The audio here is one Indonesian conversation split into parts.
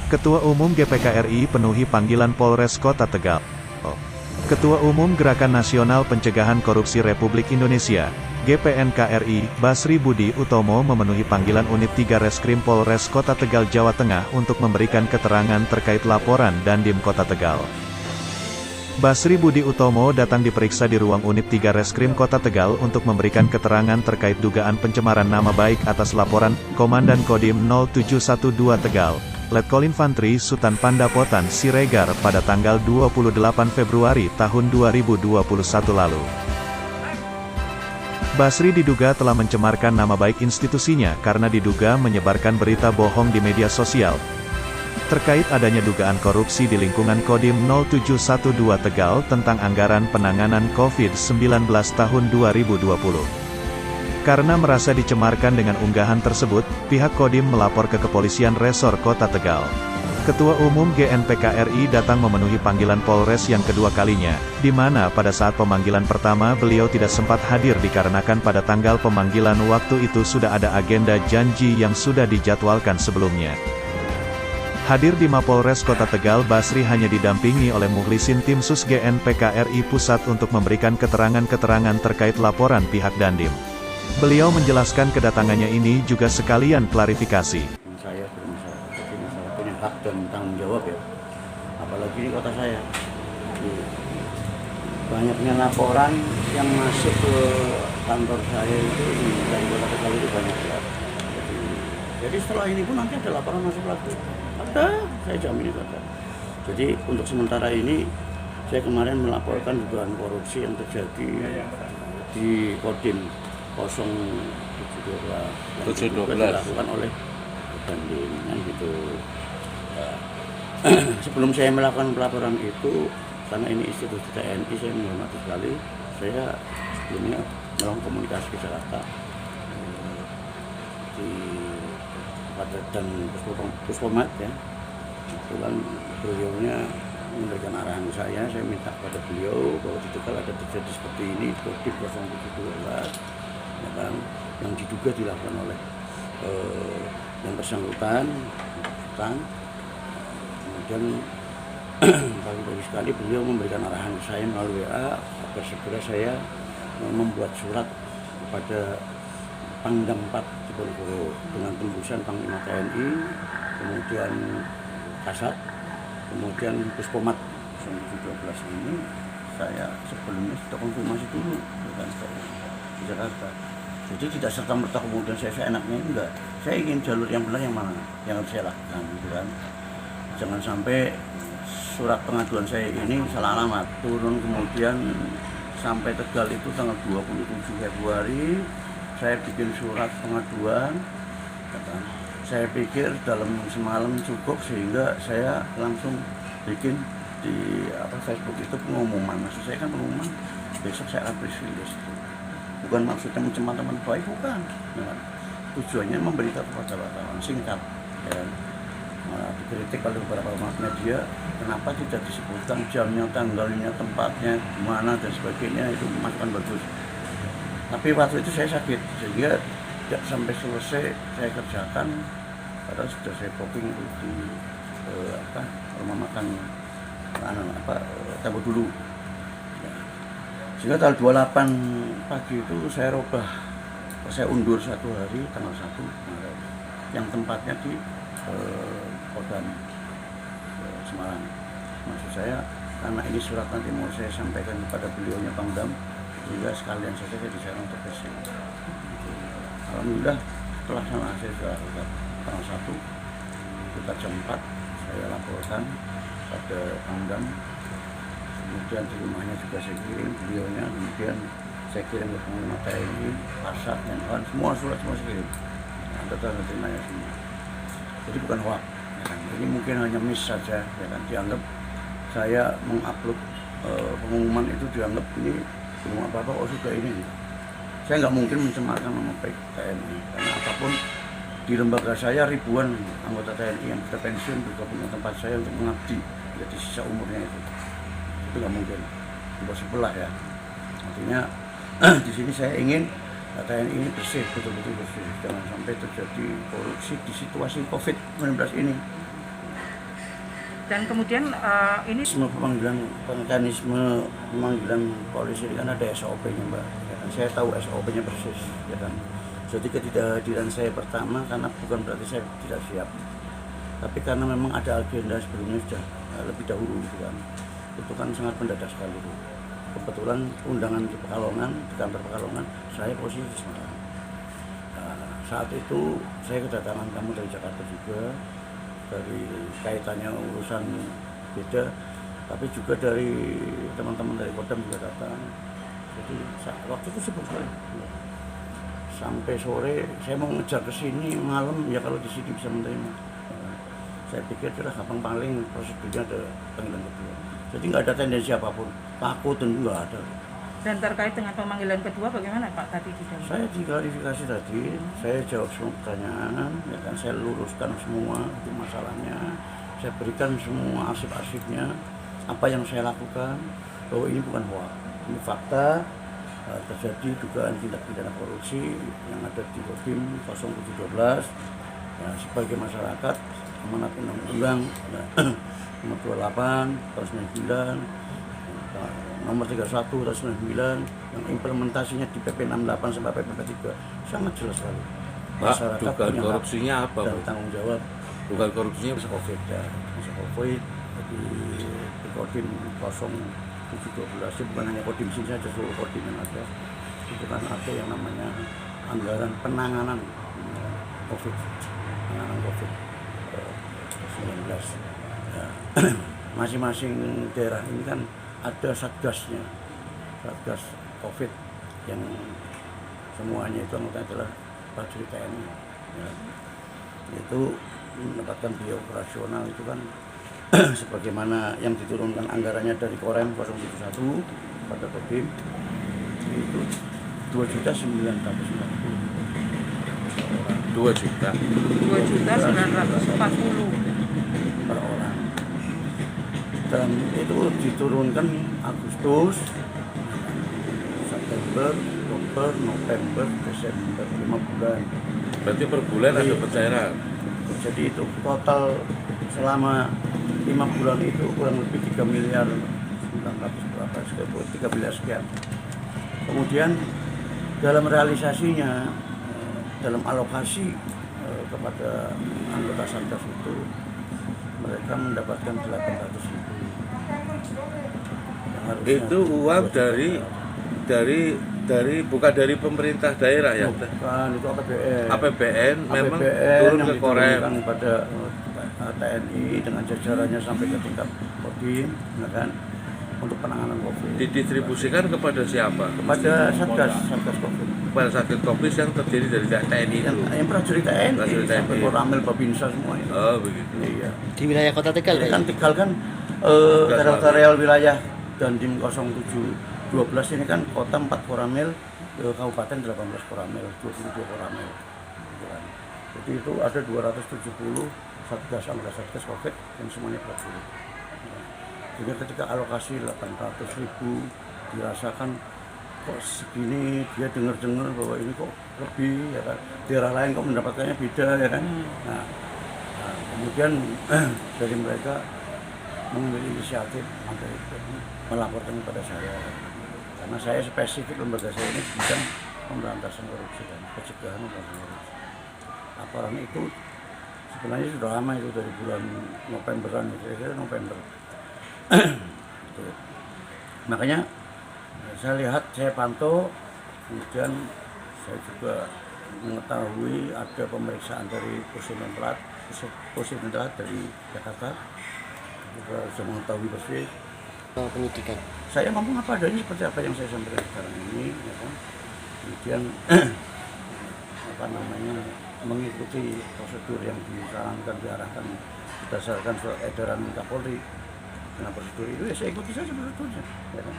Ketua Umum GPKRI penuhi panggilan Polres Kota Tegal. Ketua Umum Gerakan Nasional Pencegahan Korupsi Republik Indonesia, GPNKRI, Basri Budi Utomo memenuhi panggilan Unit 3 Reskrim Polres Kota Tegal, Jawa Tengah untuk memberikan keterangan terkait laporan Dandim Kota Tegal. Basri Budi Utomo datang diperiksa di ruang Unit 3 Reskrim Kota Tegal untuk memberikan keterangan terkait dugaan pencemaran nama baik atas laporan Komandan Kodim 0712 Tegal, Letkol Infantri Sutan Pandapotan Siregar pada tanggal 28 Februari tahun 2021 lalu. Basri diduga telah mencemarkan nama baik institusinya karena diduga menyebarkan berita bohong di media sosial terkait adanya dugaan korupsi di lingkungan Kodim 0712 Tegal tentang anggaran penanganan COVID-19 tahun 2020. Karena merasa dicemarkan dengan unggahan tersebut, pihak Kodim melapor ke Kepolisian Resor Kota Tegal. Ketua Umum GNPKRI datang memenuhi panggilan Polres yang kedua kalinya, di mana pada saat pemanggilan pertama beliau tidak sempat hadir dikarenakan pada tanggal pemanggilan waktu itu sudah ada agenda janji yang sudah dijadwalkan sebelumnya. Hadir di Mapolres Kota Tegal, Basri hanya didampingi oleh Mukhlisin Tim Sus GNPKRI Pusat untuk memberikan keterangan-keterangan terkait laporan pihak Dandim. Beliau menjelaskan kedatangannya ini juga sekalian klarifikasi. Saya bermasalah, jadi masalah punya hak dan tanggung jawab ya. Apalagi di kota saya. Banyaknya laporan yang masuk ke kantor saya itu dari kota Tegal itu banyak ya. Jadi setelah ini pun nanti ada laporan masuk lagi. Ada, saya jamin itu ada. Jadi untuk sementara ini saya kemarin melaporkan dugaan korupsi yang terjadi di Kodim 0712 yang dilakukan oleh Dandim kan gitu. Sebelum saya melakukan pelaporan itu, karena ini institusi TNI, saya menghormati sekali. Saya sebelumnya melakukan komunikasi ke Jakarta di dan Puspomat ya. Kebetulan beliaunya memberikan arahan saya minta pada beliau bahwa di Tegal ada terjadi seperti ini, Kodim 0712 ya kan, yang diduga dilakukan oleh yang bersangkutan. Kemudian pagi-pagi sekali beliau memberikan arahan ke saya melalui WA agar segera saya membuat surat kepada Pangdam 4 Diponegoro dengan tembusan Panglima TNI, kemudian Kasat, kemudian Puspomat 0712 ini saya sebelumnya sudah konfirmasi dulu dengan di Jakarta. Jadi tidak serta-merta kemudian saya enaknya enggak. Saya ingin jalur yang benar yang mana, yang harus saya lakukan, gitu kan. Jangan sampai surat pengaduan saya ini salah alamat, turun kemudian sampai Tegal itu tanggal 27 Februari. Saya bikin surat pengaduan, saya pikir dalam semalam cukup sehingga saya langsung bikin di Facebook itu pengumuman. Maksud saya kan pengumuman besok saya akan press release. Bukan maksudnya mencemar teman baik, bukan. Nah, tujuannya memberitahu kepada wartawan singkat. Ya. Nah, dikritik oleh beberapa media, kenapa tidak disebutkan jamnya, tanggalnya, tempatnya, mana dan sebagainya, itu masukan bagus. Tapi waktu itu saya sakit, sehingga tidak sampai selesai saya kerjakan, padahal sudah saya booking di rumah makan Tempo dulu. Ya. Sehingga tanggal 28 pagi itu saya undur 1 hari, tanggal 1 Maret, yang tempatnya di Kodam Semarang. Maksud saya, karena ini surat nanti mau saya sampaikan kepada beliaunya Pangdam, sehingga sekalian saja saya di sana untuk bersih. Alhamdulillah terlaksana, saya sudah tanggal 1 sekitar jam 4 saya laporkan pada Pangdam, kemudian di rumahnya juga saya kirim beliaunya, kemudian saya kirim ke Panglima TNI, Kasat, Menhan, semua surat semua saya kirim. Anda tanda terimanya semua. Jadi bukan hoax, ya kan? Ini mungkin hanya miss saja, ya kan? Dianggap saya mengupload pengumuman itu dianggap ini belum apa-apa, oh sudah ini. Saya nggak mungkin mencemarkan nama baik TNI, karena apapun di lembaga saya ribuan anggota TNI yang sudah pensiun juga punya tempat saya untuk mengabdi jadi sisa umurnya itu nggak mungkin. Di sebelah ya, artinya di sini saya ingin TNI ini bersih, betul-betul bersih, jangan sampai terjadi korupsi di situasi COVID-19 ini. Dan kemudian ini mekanisme pemanggilan polisi ini kan ada SOP-nya, Mbak. Ya kan? Saya tahu SOP-nya persis, ya kan. Jadi ketidakhadiran saya pertama karena bukan berarti saya tidak siap, tapi karena memang ada agenda sebelumnya sudah lebih dahulu, gitu kan. Itu kan sangat mendadak sekali itu. Kebetulan undangan di Pekalongan, di kantor Pekalongan, saya posisi di Semarang. Saat itu saya kedatangan tamu dari Jakarta juga, dari kaitannya urusan beda, tapi juga dari teman-teman dari Kodam juga datang. Jadi waktu itu sibuk sekali. Sampai sore saya mau ngejar ke sini malam, ya kalau di sini bisa menerima. Saya pikir sudah gampang, paling prosedurnya ada panggilan kedua. Jadi nggak ada tendensi apapun, takut tentu nggak ada. dan terkait dengan pemanggilan kedua bagaimana Pak tadi di dalam? Saya diklarifikasi tadi, saya jawab semua pertanyaan, ya kan, saya luruskan semua itu masalahnya, saya berikan semua arsip-arsipnya, apa yang saya lakukan, bahwa ini bukan hoax, ini fakta, terjadi dugaan tindak pidana korupsi yang ada di Kodim 0712, ya, sebagai masyarakat amanat undang-undang nomor 28 tahun 99, nomor 31 tahun 99, yang implementasinya di PP 68 sampai PP 3 sangat jelas sekali. Pak, dugaan korupsinya apa? Dan tanggung jawab. Dugaan korupsinya masa COVID ya, masa COVID di Kodim 0712, bukan hanya Kodim sini saja, seluruh Kodim yang ada. Itu kan ada yang namanya anggaran penanganan COVID, penanganan COVID-19. Ya, masing-masing daerah ini kan ada satgasnya, satgas COVID yang semuanya itu anggota adalah prajurit TNI. Ya. Itu mendapatkan biaya operasional itu kan sebagaimana yang diturunkan anggarannya dari Korem 071 pada Kodim itu 2.940.000 per orang. Dan itu diturunkan Agustus, September, Oktober, November, Desember, 5 bulan. Berarti per bulan ada pencairan. Jadi itu total selama 5 bulan itu kurang lebih 3 miliar 900 berapa, 3 miliar sekian. Kemudian dalam realisasinya, dalam alokasi kepada anggota Satgas itu, mereka mendapatkan 800.000. Itu uang dari bukan dari pemerintah daerah ya? Bukan, itu APBN. APBN memang APBN turun yang ke Korem pada TNI dengan jajarannya sampai ke tingkat Kodim, ya kan, untuk penanganan COVID. didistribusikan kepada siapa? Kepada Satgas COVID. Kepada Satgas COVID yang terdiri dari TNI itu. Yang prajurit TNI, Prajurit sampai TNI. Koramil, Babinsa semuanya. Oh begitu. Iya. Di wilayah Kota Tegal Jadi ya? kan Tegal kan teritorial wilayah Dandim 0712 ini kan kota 4 Koramil, kabupaten 18 Koramil, 22 Koramil. Gitu kan. Jadi itu ada 270 Satgas, anggota Satgas COVID yang semuanya prajurit. Jadi ketika alokasi 800.000 dirasakan kok segini, dia dengar-dengar bahwa ini kok lebih, ya kan, daerah lain kok mendapatkannya beda, ya kan. Nah, kemudian dari mereka mengambil inisiatif melaporkan kepada saya, karena saya spesifik lembaga saya ini bidang pemberantasan korupsi dan pencegahan pemberantasan korupsi. Laporan itu sebenarnya sudah lama, itu dari bulan Novemberan, kira-kira November. Makanya saya lihat, saya pantau, kemudian saya juga mengetahui ada pemeriksaan dari Pusingan Telat dari Jakarta, juga sudah mengetahui persis penyidikan. saya ngomong apa adanya seperti apa yang saya sampaikan sekarang ini, ya kan? Kemudian mengikuti prosedur yang disarankan, diarahkan berdasarkan surat edaran Kapolri. Dengan prosedur itu ya saya ikuti saja prosedurnya, ya kan?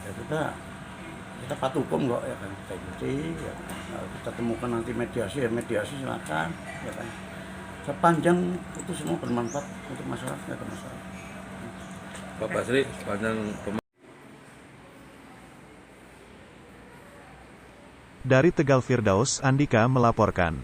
Ya kita patuh hukum kok, ya kan? Kita ikuti, ya kan? Nah, kita temukan nanti mediasi, ya mediasi silakan, ya kan? Sepanjang itu semua bermanfaat untuk masyarakat, nggak ada masalah. Bapak Sri, sepanjang Dari Tegal Firdaus Andika melaporkan.